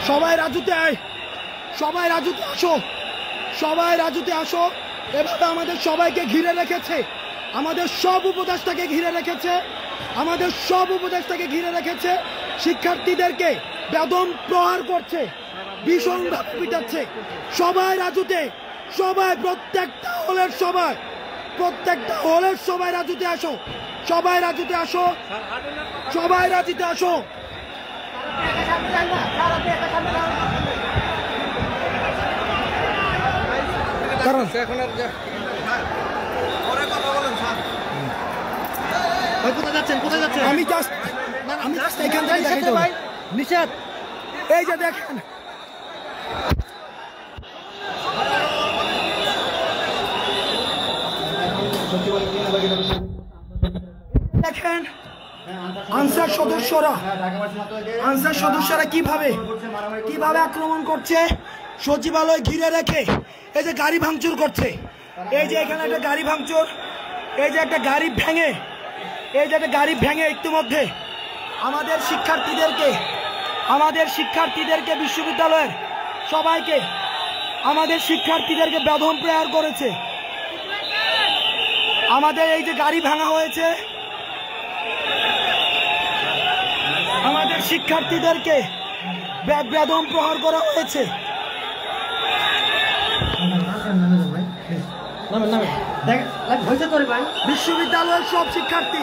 সবাই রাজুতে আয়, সবাই রাজুতে আসো, সবাই রাজুতে আসো। এভাবে আমাদের সবাইকে ঘিরে রেখেছে, আমাদের সব উপদেষ্টাকে ঘিরে রেখেছে, আমাদের সব উপদেষ্টাকে ঘিরে রেখেছে। শিক্ষার্থীদেরকে বেদম প্রহার করছে, ভীষণভাবে পিটাচ্ছে। সবাই রাজুতে, সবাই প্রত্যেকটা হলের সবাই, প্রত্যেকটা হলের সবাই রাজুতে আসো, সবাই রাজুতে আসো, সবাই রাজুতে আসো। আমি জাস্ট এখান থেকে দেখাইতে ভাই নিষেধ। এই যে দেখেন, দেখেন আনসার সদস্যরা কিভাবে আক্রমণ করছে, সচিবালয় ঘিরে রেখে এই যে গাড়ি ভাঙচুর করছে। এই যে এখানে একটা গাড়ি ভাঙচুর, এই যে একটা গাড়ি ভেঙে, এই যে একটা গাড়ি ভেঙে ইতিমধ্যে আমাদের শিক্ষার্থীদেরকে বিশ্ববিদ্যালয়ের সবাইকে, আমাদের শিক্ষার্থীদেরকে বেদম প্রহার করেছে। আমাদের এই যে গাড়ি ভাঙা হয়েছে, আমাদের শিক্ষার্থীদেরকে বেদম প্রহার করা হয়েছে। বিশ্ববিদ্যালয়ের সব শিক্ষার্থী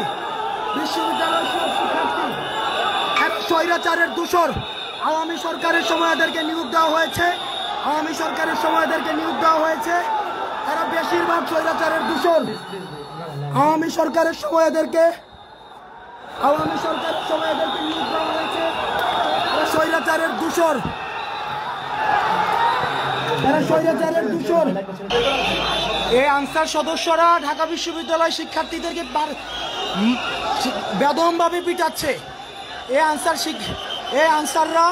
স্বৈরাচারের দূষর। আওয়ামী সরকারের সময় এদেরকে নিয়োগ দেওয়া হয়েছে, এরা বেশিরভাগ স্বৈরাচারের দূষর। আওয়ামী সরকারের সময় এদেরকে নিয়োগ দেওয়া হয়েছে, এরা স্বৈরাচারের দূষর, এই আনসার সদস্যরা ঢাকা বিশ্ববিদ্যালয় শিক্ষার্থীদেরকে বেদমভাবে পিটাচ্ছে। এই আনসাররা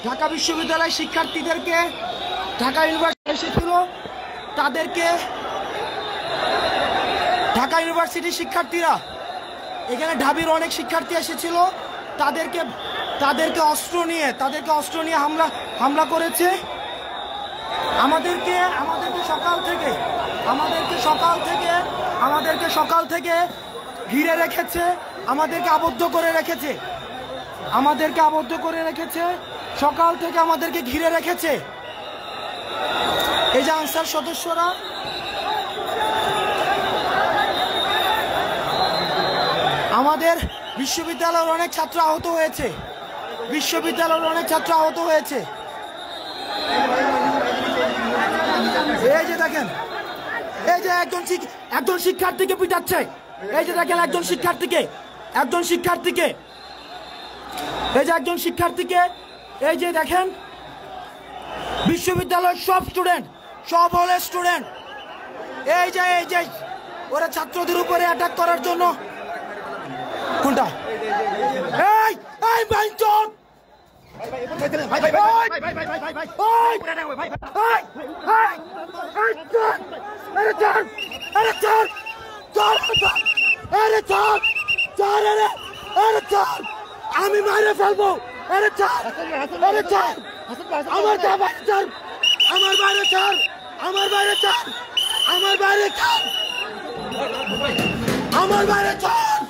ঢাকা বিশ্ববিদ্যালয় শিক্ষার্থীদেরকে, ঢাকা ইউনিভার্সিটি এসেছিল তাদেরকে, ঢাকা ইউনিভার্সিটির শিক্ষার্থীরা, এখানে ঢাবির অনেক শিক্ষার্থী এসেছিল, তাদেরকে অস্ত্র নিয়ে হামলা করেছে। আমাদেরকে সকাল থেকে ঘিরে রেখেছে, আমাদেরকে আবদ্ধ করে রেখেছে, সকাল থেকে আমাদেরকে ঘিরে রেখেছে। এই যে আনসার সদস্যরা, আমাদের বিশ্ববিদ্যালয়ের অনেক ছাত্র আহত হয়েছে, এই যে দেখেন, এই যে একজন শিক্ষার্থীকে পিটাচ্ছে। এই যে দেখেন একজন শিক্ষার্থীকে, এই যে দেখেন বিশ্ববিদ্যালয়ের সব হলের স্টুডেন্ট, এই যে ওরা ছাত্রদের উপরে অ্যাটাক করার জন্য, কোনটা আমি মারে ফেলবো। আমার বাইরে ছাড়।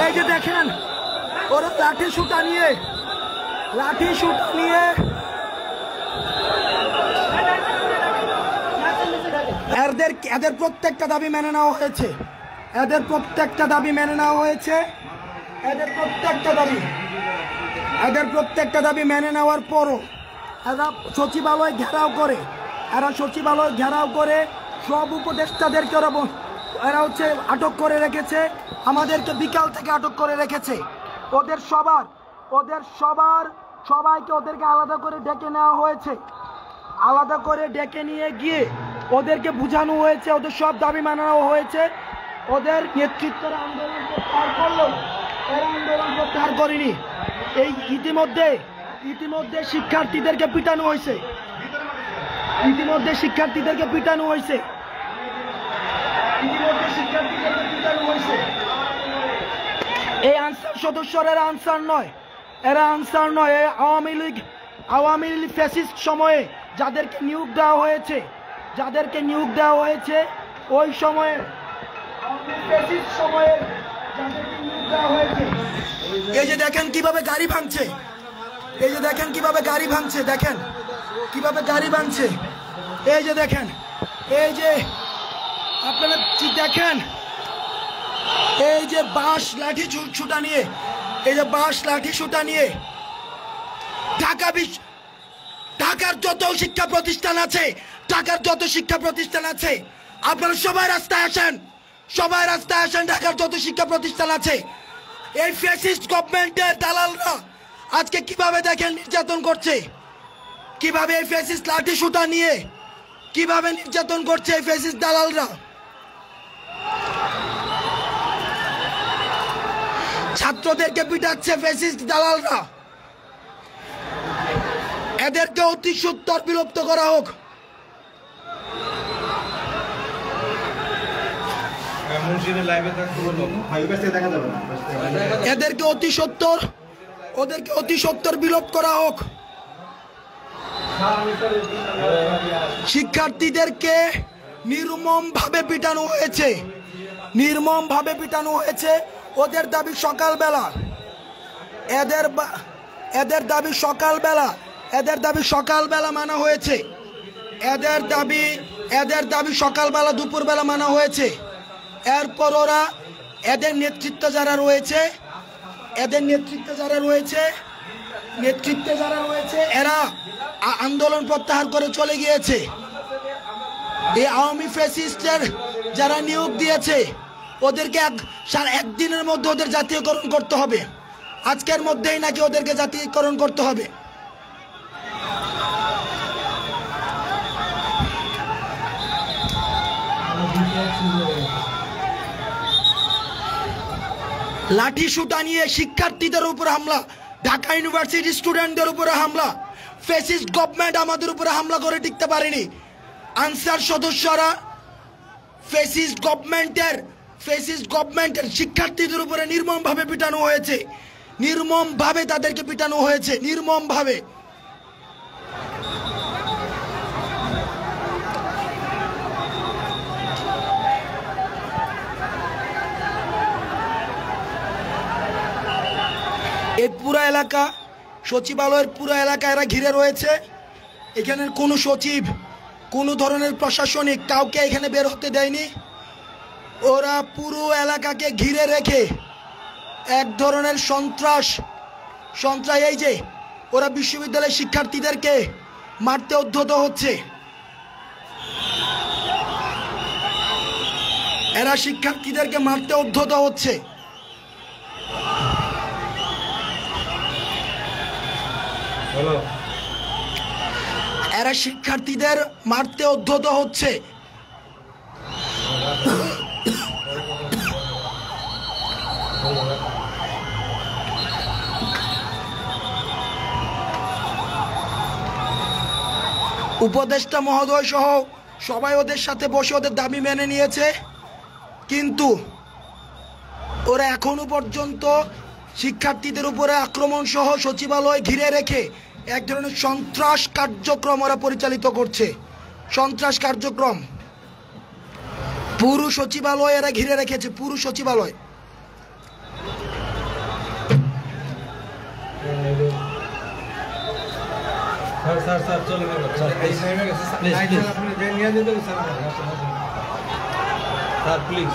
এই যে দেখেন ওরা লাঠি সুটা নিয়ে এদের প্রত্যেকটা দাবি মেনে নেওয়া হয়েছে, এদের প্রত্যেকটা দাবি মেনে নেওয়ার পরও এরা সচিবালয় ঘেরাও করে সব উপদেষ্টাদেরকে এরা আটক করে রেখেছে। আমাদেরকে বিকাল থেকে আটক করে রেখেছে। ওদেরকে আলাদা করে ডেকে নেওয়া হয়েছে, আলাদা করে ডেকে নিয়ে গিয়ে ওদেরকে বোঝানো হয়েছে, ওদের সব দাবি মানানো হয়েছে। ওদের নেতৃত্বের আন্দোলন প্রত্যাহার করলো, এরা আন্দোলন প্রত্যাহার করেনি। এই ইতিমধ্যে শিক্ষার্থীদেরকে পিটানো হয়েছে, এই আনসার সদস্যরা এরা আনসার নয়। এই আওয়ামী লীগ ফ্যাসিস্ট সময়ে যাদেরকে নিয়োগ দেওয়া হয়েছে ওই সময়ে এই যে দেখেন কিভাবে গাড়ি ভাঙছে, দেখেন কিভাবে গাড়ি ভাঙছে। এই যে দেখেন, এই যে আপনারা দেখেন, এই যে বাঁশ লাঠি ছুটা নিয়ে ঢাকার যত শিক্ষা প্রতিষ্ঠান আছে, আপনারা সবাই রাস্তায় আসেন, ঢাকার যত শিক্ষা প্রতিষ্ঠান আছে। এই ফ্যাসিস্ট গভর্নমেন্টের দালালরা আজকে কিভাবে দেখেন নির্যাতন করছে, কিভাবে এই ফ্যাসিস্ট লাঠি সুতা নিয়ে কিভাবে নির্যাতন করছে এই ফ্যাসিস্ট দালালরা। ছাত্রদেরকে পিটাচ্ছে ফ্যাসিস্ট দালালরা। এদেরকে অতি সত্বর বিলুপ্ত করা হোক। এদেরকে অতি সত্বর বিলোপ করা হোক। শিক্ষার্থীদেরকে নির্মম ভাবে পিটানো হয়েছে। ওদের দাবি সকালবেলা, এদের দাবি সকালবেলা মানা হয়েছে। এদের দাবি সকালবেলা দুপুরবেলা মানা হয়েছে। এরপর ওরা এদের নেতৃত্বে যারা রয়েছে এরা আন্দোলন প্রত্যাহার করে চলে গিয়েছে। এই আওয়ামী ফ্যাসিস্টের যারা নিয়োগ দিয়েছে ওদেরকে একদিনের মধ্যে ওদের জাতীয়করণ করতে হবে। আজকের মধ্যেই নাকি ওদেরকে জাতীয়করণ করতে হবে। লাঠি সুতা নিয়ে শিক্ষার্থীদের উপর হামলা, ঢাকা ইউনিভার্সিটি স্টুডেন্টদের উপরে হামলা। ফ্যাসিস্ট গভর্নমেন্ট আমাদের উপরে হামলা করে টিকতে পারেনি। আনসার সদস্যরা ফ্যাসিস্ট গভর্নমেন্টের শিক্ষার্থীদের উপরে নির্মমভাবে পিটানো হয়েছে, তাদেরকে পিটানো হয়েছে নির্মমভাবে। এই পুরো এলাকা, সচিবালয়ের পুরো এলাকা এরা ঘিরে রয়েছে। এখানের কোনো সচিব, কোনো ধরনের প্রশাসনিক কাউকে এখানে বের হতে দেয়নি। ওরা পুরো এলাকাকে ঘিরে রেখে এক ধরনের সন্ত্রাস, এই যে ওরা বিশ্ববিদ্যালয়ের শিক্ষার্থীদেরকে মারতে উদ্যত হচ্ছে। এরা শিক্ষার্থীদেরকে মারতে উদ্যত হচ্ছে। এরা শিক্ষার্থীদের মারতে উদ্যত হচ্ছে। উপদেষ্টা মহোদয় সহ সবাই ওদের সাথে বসে ওদের দাবি মেনে নিয়েছে, কিন্তু ওরা এখনো পর্যন্ত শিক্ষার্থীদের উপরে আক্রমণ সহ সচিবালয় ঘিরে রেখে এক ধরনের সন্ত্রাস কার্যক্রম ওরা পরিচালিত করছে। সন্ত্রাস কার্যক্রম পুরো সচিবালয় এরা ঘিরে রেখেছে, পুরো সচিবালয়। স্যার চলে গেল স্যার, প্লিজ